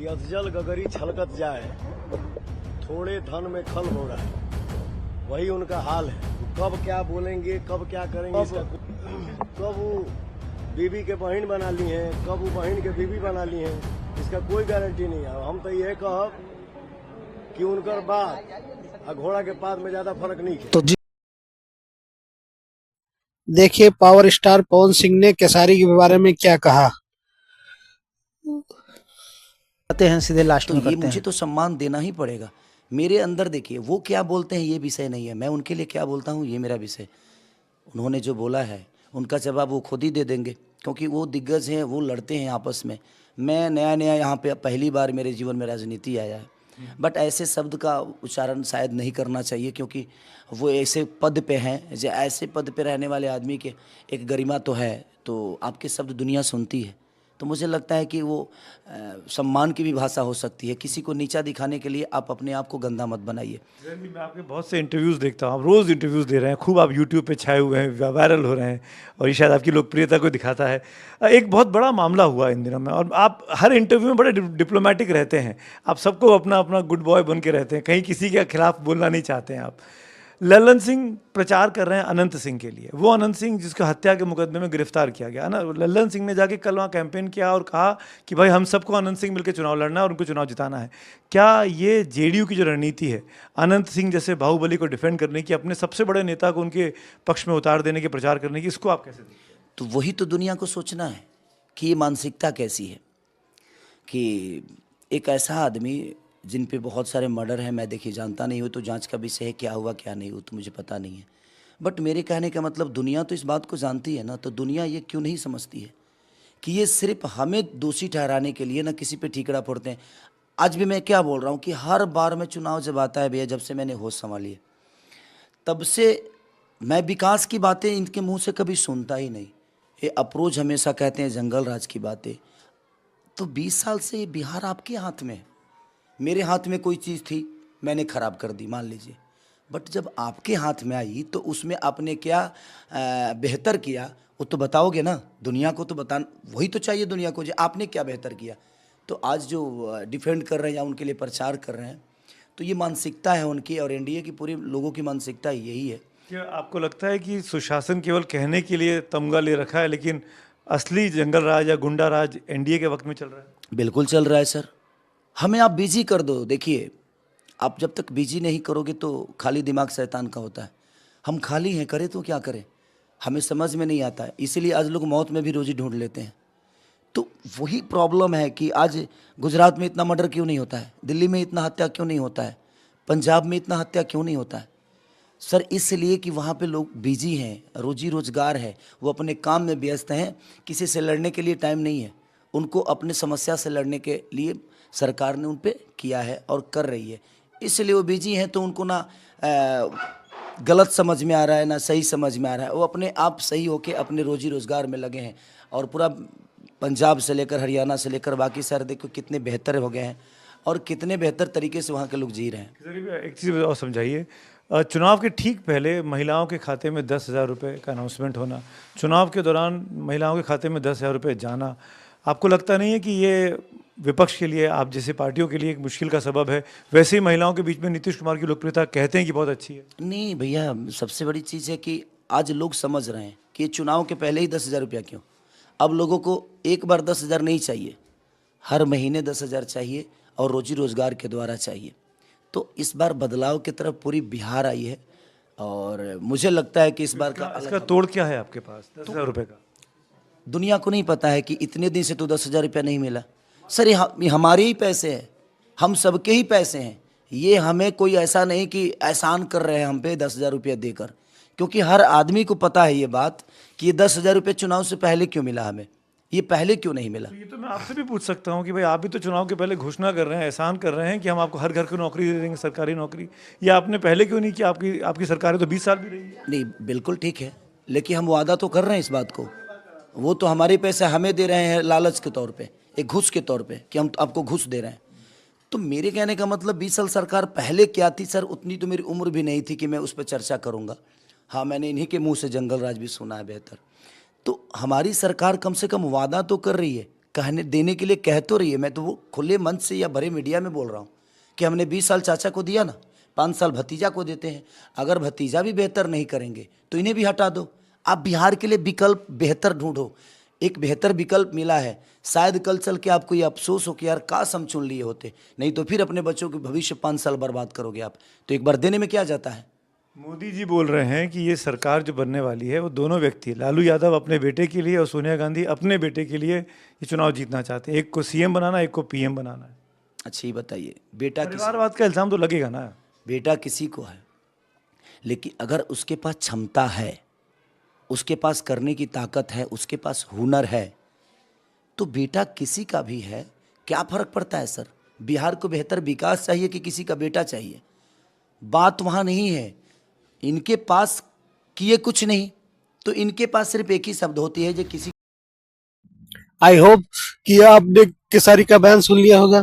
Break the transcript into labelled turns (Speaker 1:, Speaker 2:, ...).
Speaker 1: अधजल गगरी छलकत जाए, थोड़े धन में खल हो रहा है, वही उनका हाल है। कब क्या बोलेंगे, कब क्या करेंगे, कब वो बीबी के बहन बना ली हैं, कब वो बहन के बीबी बना ली हैं, इसका कोई गारंटी नहीं है। हम तो ये कहब कि उनकर बात और घोड़ा के पात में ज्यादा फर्क नहीं है।
Speaker 2: तो देखिए पावर स्टार पवन सिंह ने केसारी के बारे में क्या कहा। आते हैं सीधे लास्ट में
Speaker 3: तो ये मुझे तो सम्मान देना ही पड़ेगा। मेरे अंदर देखिए वो क्या बोलते हैं ये विषय नहीं है, मैं उनके लिए क्या बोलता हूँ ये मेरा विषय। उन्होंने जो बोला है उनका जवाब वो खुद ही दे देंगे, क्योंकि वो दिग्गज हैं, वो लड़ते हैं आपस में। मैं नया नया यहाँ पे पहली बार मेरे जीवन में राजनीति आया है, बट ऐसे शब्द का उच्चारण शायद नहीं करना चाहिए, क्योंकि वो ऐसे पद पे हैं, जो ऐसे पद पे रहने वाले आदमी के एक गरिमा तो है, तो आपके शब्द दुनिया सुनती है। तो मुझे लगता है कि वो सम्मान की भी भाषा हो सकती है। किसी को नीचा दिखाने के लिए आप अपने आप को गंदा मत बनाइए।
Speaker 4: मैं आपके बहुत से इंटरव्यूज़ देखता हूँ, आप रोज़ इंटरव्यूज़ दे रहे हैं, खूब आप यूट्यूब पे छाए हुए हैं, वायरल हो रहे हैं, और ये शायद आपकी लोकप्रियता को दिखाता है। एक बहुत बड़ा मामला हुआ इन दिनों में, और आप हर इंटरव्यू में बड़े डिप्लोमेटिक रहते हैं, आप सबको अपना अपना गुड बॉय बन के रहते हैं, कहीं किसी के खिलाफ बोलना नहीं चाहते हैं आप। ललन सिंह प्रचार कर रहे हैं अनंत सिंह के लिए, वो अनंत सिंह जिसको हत्या के मुकदमे में गिरफ्तार किया गया ना, ललन सिंह ने जाके कल वहाँ कैंपेन किया और कहा कि भाई हम सबको अनंत सिंह मिलकर चुनाव लड़ना है और उनको चुनाव जिताना है। क्या ये जेडीयू की जो रणनीति है अनंत सिंह जैसे बाहुबली को डिफेंड करने की, अपने सबसे बड़े नेता को उनके पक्ष में उतार देने के, प्रचार करने की, इसको आप कैसे देखते हैं?
Speaker 3: तो वही तो दुनिया को सोचना है कि ये मानसिकता कैसी है, कि एक ऐसा आदमी जिन पे बहुत सारे मर्डर हैं, मैं देखिए जानता नहीं हूँ, तो जांच का विषय है, क्या हुआ क्या नहीं हुआ तो मुझे पता नहीं है, बट मेरे कहने का मतलब दुनिया तो इस बात को जानती है ना, तो दुनिया ये क्यों नहीं समझती है कि ये सिर्फ हमें दोषी ठहराने के लिए ना किसी पे ठीकरा फोड़ते हैं। आज भी मैं क्या बोल रहा हूँ कि हर बार में चुनाव जब आता है भैया, जब से मैंने होश संभाली है तब से मैं विकास की बातें इनके मुँह से कभी सुनता ही नहीं। ये अप्रोच हमेशा कहते हैं जंगल राज की बातें, तो 20 साल से ये बिहार आपके हाथ में है। मेरे हाथ में कोई चीज़ थी, मैंने ख़राब कर दी मान लीजिए, बट जब आपके हाथ में आई तो उसमें आपने क्या बेहतर किया वो तो बताओगे ना, दुनिया को तो बता, वही तो चाहिए दुनिया को, जो आपने क्या बेहतर किया। तो आज जो डिफेंड कर रहे हैं या उनके लिए प्रचार कर रहे हैं, तो ये मानसिकता है उनकी, और एनडीए की पूरी लोगों की मानसिकता यही है।
Speaker 4: क्या आपको लगता है कि सुशासन केवल कहने के लिए तमगा ले रखा है, लेकिन असली जंगल राज या गुंडा राज एनडीए के वक्त में चल रहा है?
Speaker 3: बिल्कुल चल रहा है सर। हमें आप बिजी कर दो, देखिए आप जब तक बिजी नहीं करोगे तो खाली दिमाग शैतान का होता है। हम खाली हैं, करें तो क्या करें, हमें समझ में नहीं आता है, इसीलिए आज लोग मौत में भी रोजी ढूंढ लेते हैं। तो वही प्रॉब्लम है कि आज गुजरात में इतना मर्डर क्यों नहीं होता है, दिल्ली में इतना हत्या क्यों नहीं होता है, पंजाब में इतना हत्या क्यों नहीं होता है सर? इसलिए कि वहाँ पे लोग बिजी हैं, रोजी रोजगार है, वो अपने काम में व्यस्त हैं, किसी से लड़ने के लिए टाइम नहीं है उनको। अपने समस्या से लड़ने के लिए सरकार ने उन पे किया है और कर रही है, इसलिए वो बिजी हैं। तो उनको ना गलत समझ में आ रहा है ना सही समझ में आ रहा है, वो अपने आप सही होके अपने रोजी रोजगार में लगे हैं। और पूरा पंजाब से लेकर हरियाणा से लेकर बाकी सारे देखो कितने बेहतर हो गए हैं और कितने बेहतर तरीके से वहाँ के लोग जी रहे हैं।
Speaker 4: एक चीज़ और समझाइए, चुनाव के ठीक पहले महिलाओं के खाते में 10,000 रुपये का अनाउंसमेंट होना, चुनाव के दौरान महिलाओं के खाते में 10,000 रुपये जाना, आपको लगता नहीं है कि ये विपक्ष के लिए, आप जैसे पार्टियों के लिए एक मुश्किल का सबब है? वैसे ही महिलाओं के बीच में नीतीश कुमार की लोकप्रियता कहते हैं कि बहुत अच्छी है।
Speaker 3: नहीं भैया, सबसे बड़ी चीज़ है कि आज लोग समझ रहे हैं कि चुनाव के पहले ही 10,000 रुपया क्यों। अब लोगों को एक बार 10,000 नहीं चाहिए, हर महीने 10,000 चाहिए और रोजी रोजगार के द्वारा चाहिए। तो इस बार बदलाव की तरफ पूरी बिहार आई है, और मुझे लगता है कि इस बार का
Speaker 4: इसका तोड़ क्या है आपके पास 10,000 रुपये का?
Speaker 3: दुनिया को नहीं पता है कि इतने दिन से तो 10,000 रुपया नहीं मिला सर। ये हमारे ही पैसे हैं, हम सबके ही पैसे हैं, ये हमें कोई ऐसा नहीं कि एहसान कर रहे हैं हम पे 10,000 रुपया देकर, क्योंकि हर आदमी को पता है ये बात कि ये 10,000 रुपये चुनाव से पहले क्यों मिला, हमें ये पहले क्यों नहीं मिला।
Speaker 4: तो ये तो मैं आपसे भी पूछ सकता हूँ कि भाई आप भी तो चुनाव के पहले घोषणा कर रहे हैं, एहसान कर रहे हैं कि हम आपको हर घर को नौकरी दे देंगे, सरकारी नौकरी, ये आपने पहले क्यों नहीं किया? आपकी सरकारें तो 20 साल भी रही है।
Speaker 3: नहीं बिल्कुल ठीक है, लेकिन हम वादा तो कर रहे हैं इस बात को, वो तो हमारे पैसे हमें दे रहे हैं लालच के तौर पे, एक घूस के तौर पे कि हम आपको घूस दे रहे हैं। तो मेरे कहने का मतलब 20 साल सरकार पहले क्या थी सर, उतनी तो मेरी उम्र भी नहीं थी कि मैं उस पर चर्चा करूँगा। हाँ, मैंने इन्हीं के मुंह से जंगल राज भी सुना है बेहतर। तो हमारी सरकार कम से कम वादा तो कर रही है, कहने देने के लिए कह तो रही है, मैं तो वो खुले मंच से या बड़े मीडिया में बोल रहा हूँ कि हमने 20 साल चाचा को दिया ना, 5 साल भतीजा को देते हैं। अगर भतीजा भी बेहतर नहीं करेंगे तो इन्हें भी हटा दो। आप बिहार के लिए विकल्प बेहतर ढूंढो। एक बेहतर विकल्प मिला है, शायद कल चल के आपको ये अफसोस हो कि यार काश हम चुन लिए होते, नहीं तो फिर अपने बच्चों के भविष्य 5 साल बर्बाद करोगे आप। तो एक बार देने में क्या जाता है।
Speaker 4: मोदी जी बोल रहे हैं कि ये सरकार जो बनने वाली है वो दोनों व्यक्ति, लालू यादव अपने बेटे के लिए और सोनिया गांधी अपने बेटे के लिए ये चुनाव जीतना चाहते हैं। एक को सीएम बनाना, एक को पीएम बनाना है।
Speaker 3: अच्छा ये बताइए, बेटा किसी
Speaker 4: परिवारवाद का इल्जाम तो लगेगा ना।
Speaker 3: बेटा किसी को है, लेकिन अगर उसके पास क्षमता है, उसके पास करने की ताकत है, उसके पास हुनर है, तो बेटा किसी का भी है, क्या फर्क पड़ता है सर। बिहार को बेहतर विकास चाहिए कि किसी का बेटा चाहिए, बात वहाँ नहीं है। इनके पास किए कुछ नहीं, तो इनके पास सिर्फ एक ही शब्द होती है जो किसी।
Speaker 2: आई होप कि आपने केसारी का बयान सुन लिया होगा।